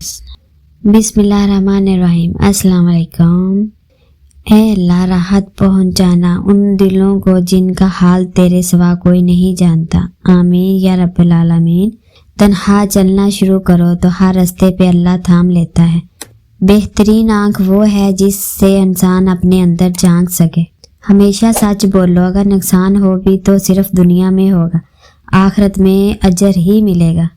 बिस्मिल्लाहिर्रहमानिर्रहीम। अस्सलाम वालेकुम। ए अल्लाह, राहत पहुंचाना उन दिलों को जिनका हाल तेरे सिवा कोई नहीं जानता। आमीन या रब्बल आलमीन। तन्हा चलना शुरू करो तो हर रास्ते पे अल्लाह थाम लेता है। बेहतरीन आंख वो है जिससे इंसान अपने अंदर झांक सके। हमेशा सच बोलो, अगर नुकसान हो भी तो सिर्फ दुनिया में होगा, आखिरत में अजर ही मिलेगा।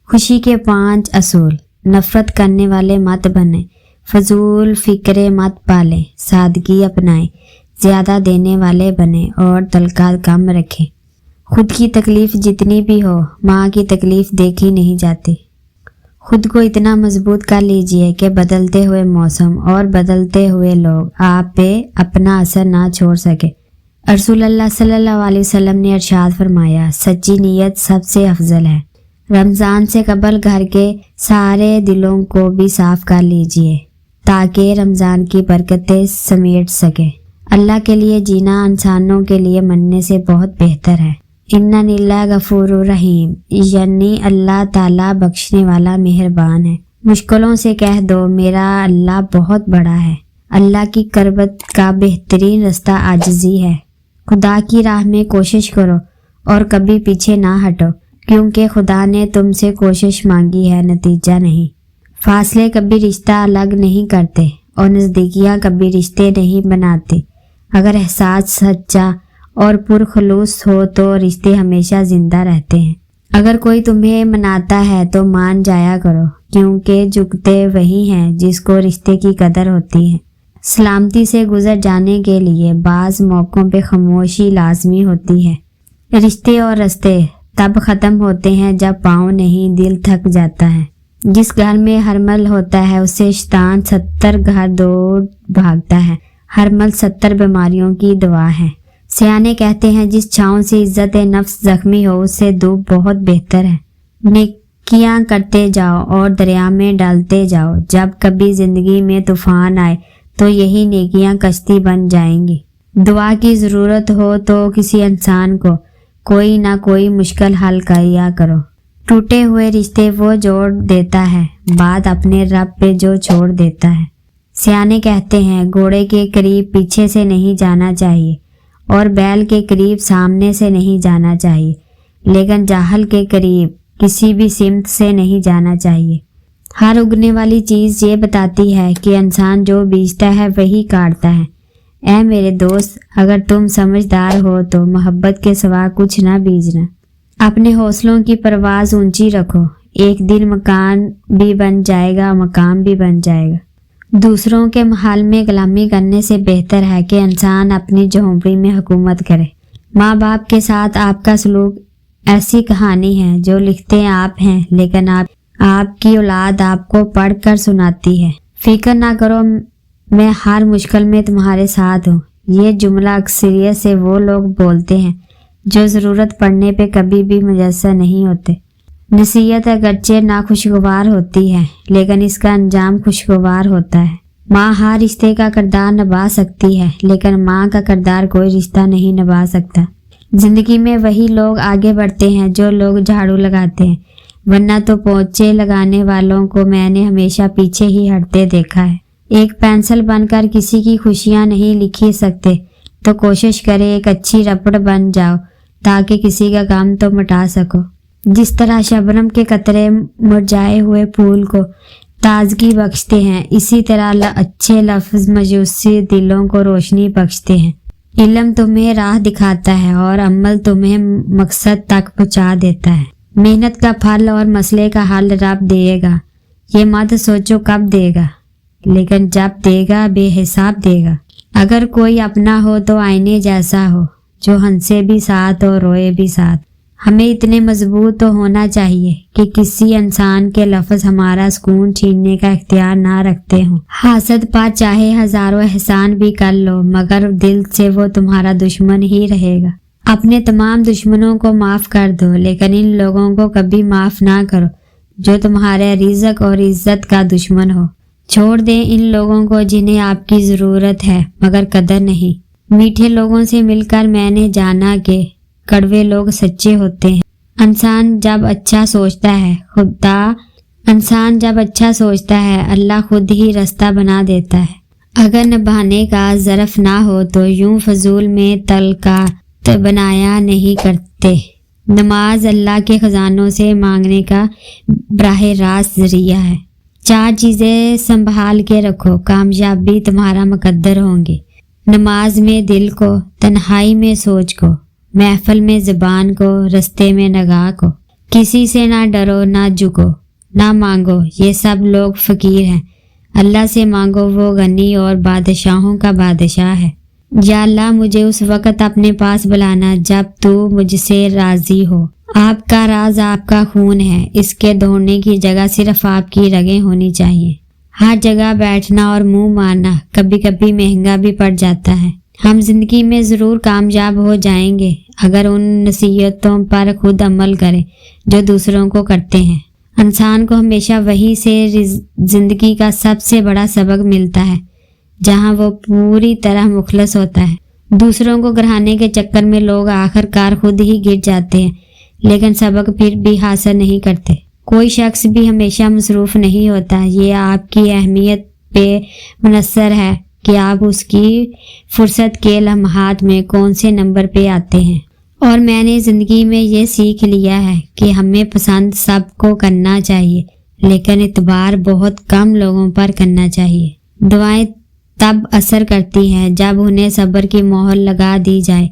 खुशी के 5 असूल। नफरत करने वाले मत बने, फजूल फिक्रे मत पालें, सादगी अपनाएं, ज्यादा देने वाले बने और तलकात कम रखें। खुद की तकलीफ जितनी भी हो, माँ की तकलीफ देखी नहीं जाती। खुद को इतना मजबूत कर लीजिए कि बदलते हुए मौसम और बदलते हुए लोग आप पे अपना असर ना छोड़ सके। रसूलुल्लाह सल्लल्लाहु अलैहि वसल्लम ने इरशाद फरमाया, सच्ची नीयत सबसे अफजल है। रमज़ान से कबल घर के सारे दिलों को भी साफ कर लीजिए ताकि रमज़ान की बरकतें समेट सके। अल्लाह के लिए जीना इंसानों के लिए मरने से बहुत बेहतर है। इन्ना निल्ला गफूरुर रहीम, यानी अल्लाह ताला बख्शने वाला मेहरबान है। मुश्किलों से कह दो, मेरा अल्लाह बहुत बड़ा है। अल्लाह की करबत का बेहतरीन रास्ता आजिज़ी है। खुदा की राह में कोशिश करो और कभी पीछे ना हटो, क्योंकि खुदा ने तुमसे कोशिश मांगी है, नतीजा नहीं। फासले कभी रिश्ता अलग नहीं करते और नज़दीकियाँ कभी रिश्ते नहीं बनाते। अगर एहसास सच्चा और पुरखलूस हो तो रिश्ते हमेशा जिंदा रहते हैं। अगर कोई तुम्हें मनाता है तो मान जाया करो, क्योंकि झुकते वही हैं जिसको रिश्ते की कदर होती है। सलामती से गुजर जाने के लिए बाज़ मौक़ों पे खामोशी लाजमी होती है। रिश्ते और रास्ते तब खत्म होते हैं जब पाँव नहीं, दिल थक जाता है। जिस घर में हरमल होता है उससे शैतान 70 घर दौड़ भागता है। हरमल 70 बीमारियों की दवा है। सियाने कहते हैं, जिस छाँव से इज्जत नफ्स जख्मी हो उससे धूप बहुत बेहतर है। नेकियां करते जाओ और दरिया में डालते जाओ। जब कभी जिंदगी में तूफान आए तो यही नेकियां कश्ती बन जाएंगी। दुआ की ज़रूरत हो तो किसी इंसान को कोई ना कोई मुश्किल हल किया करो। टूटे हुए रिश्ते वो जोड़ देता है, बात अपने रब पे जो छोड़ देता है। सियाने कहते हैं, घोड़े के करीब पीछे से नहीं जाना चाहिए और बैल के करीब सामने से नहीं जाना चाहिए, लेकिन जाहल के करीब किसी भी सिमत से नहीं जाना चाहिए। हर उगने वाली चीज़ ये बताती है कि इंसान जो बीजता है वही काटता है। ऐ मेरे दोस्त, अगर तुम समझदार हो तो मोहब्बत के सिवा कुछ ना बीजना। अपने हौसलों की परवाज़ ऊंची रखो, एक दिन मकान भी बन जाएगा, मकाम भी बन जाएगा। दूसरों के महल में गुलामी करने से बेहतर है कि इंसान अपनी झोंपड़ी में हुकूमत करे। माँ बाप के साथ आपका सलूक ऐसी कहानी है जो लिखते आप हैं, लेकिन आपकी औलाद आपको पढ़ कर सुनाती है। फिक्र ना करो, मैं हर मुश्किल में तुम्हारे साथ हूँ। ये जुमला अक्सरियत से वो लोग बोलते हैं जो ज़रूरत पड़ने पे कभी भी मुयस्सर नहीं होते। नसीहत अगरचे नाखुशगवार होती है, लेकिन इसका अंजाम खुशगवार होता है। माँ हर रिश्ते का किरदार निभा सकती है, लेकिन माँ का किरदार कोई रिश्ता नहीं निभा सकता। जिंदगी में वही लोग आगे बढ़ते हैं जो लोग झाड़ू लगाते हैं, वरना तो पोंछे लगाने वालों को मैंने हमेशा पीछे ही हटते देखा है। एक पेंसिल बनकर किसी की खुशियाँ नहीं लिखी सकते तो कोशिश करें एक अच्छी रबड़ बन जाओ ताकि किसी का गम तो मिटा सको। जिस तरह शबनम के कतरे मुरझाए हुए फूल को ताजगी बख्शते हैं, इसी तरह अच्छे लफ्ज मजूसी दिलों को रोशनी बख्शते हैं। इल्म तुम्हें राह दिखाता है और अमल तुम्हें मकसद तक पहुँचा देता है। मेहनत का फल और मसले का हल रब देगा। ये मत सोचो कब देगा, लेकिन जब देगा बेहिसाब देगा। अगर कोई अपना हो तो आईने जैसा हो, जो हंसे भी साथ और रोए भी साथ। हमें इतने मजबूत तो होना चाहिए कि किसी इंसान के लफ्ज हमारा सुकून छीनने का इख्तियार ना रखते हों। हासद पर चाहे हजारों एहसान भी कर लो, मगर दिल से वो तुम्हारा दुश्मन ही रहेगा। अपने तमाम दुश्मनों को माफ कर दो, लेकिन इन लोगों को कभी माफ ना करो जो तुम्हारे रिज़्क और इज्जत का दुश्मन हो। छोड़ दें इन लोगों को जिन्हें आपकी ज़रूरत है मगर कदर नहीं। मीठे लोगों से मिलकर मैंने जाना कि कड़वे लोग सच्चे होते हैं। इंसान जब अच्छा सोचता है खुदा انسان جب اچھا سوچتا ہے اللہ خود ہی راستہ بنا دیتا ہے۔ اگر نبھانے کا ظرف نہ ہو تو یوں فضول میں تلقات بنایا نہیں کرتے۔ نماز اللہ کے خزانوں سے مانگنے کا براہ راست ذریعہ ہے۔ 4 چیزیں سنبھال کے رکھو، کامیابی تمہارا مقدر ہوں گے۔ نماز میں دل کو، تنہائی میں سوچ کو، محفل میں زبان کو، رستے میں نگاہ کو۔ کسی سے نہ ڈرو نہ جھکو، نہ مانگو یہ سب لوگ فقیر ہیں، اللہ سے مانگو وہ غنی اور بادشاہوں کا بادشاہ ہے۔ یا اللہ مجھے اس وقت اپنے پاس بلانا جب تو مجھ سے راضی ہو۔ آپ کا راز آپ کا خون ہے، اس کے دوڑنے کی جگہ صرف آپ کی رگیں ہونی چاہیے۔ ہر جگہ بیٹھنا اور منہ مارنا کبھی کبھی مہنگا بھی پڑ جاتا ہے۔ ہم زندگی میں ضرور کامیاب ہو جائیں گے اگر ان نصیحتوں پر خود عمل کریں جو دوسروں کو کرتے ہیں۔ انسان کو ہمیشہ وہی سے زندگی کا سب سے بڑا سبق ملتا ہے جہاں وہ پوری طرح مخلص ہوتا ہے۔ دوسروں کو گرہانے کے چکر میں لوگ آخر کار خود ہی گر جاتے ہیں، لیکن سبق پھر بھی حاصل نہیں کرتے۔ کوئی شخص بھی ہمیشہ مصروف نہیں ہوتا، یہ آپ کی اہمیت پہ منحصر ہے کہ آپ اس کی فرصت کے لمحات میں کون سے نمبر پہ آتے ہیں۔ اور میں نے زندگی میں یہ سیکھ لیا ہے کہ ہمیں پسند سب کو کرنا چاہیے، لیکن اعتبار بہت کم لوگوں پر کرنا چاہیے۔ دعائیں تب اثر کرتی ہیں جب انہیں صبر کی مہر لگا دی جائے،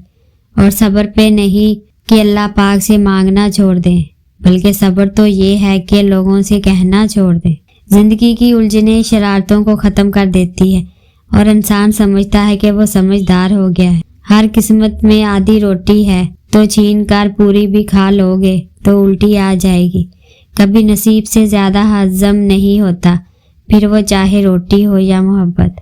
اور صبر پہ نہیں کہ اللہ پاک سے مانگنا چھوڑ دیں، بلکہ صبر تو یہ ہے کہ لوگوں سے کہنا چھوڑ دیں۔ زندگی کی الجھنیں شرارتوں کو ختم کر دیتی ہے اور انسان سمجھتا ہے کہ وہ سمجھدار ہو گیا ہے۔ ہر قسمت میں آدھی روٹی ہے تو چھین کر پوری بھی کھا لوگے تو الٹی آ جائے گی۔ کبھی نصیب سے زیادہ ہضم نہیں ہوتا، پھر وہ چاہے روٹی ہو یا محبت۔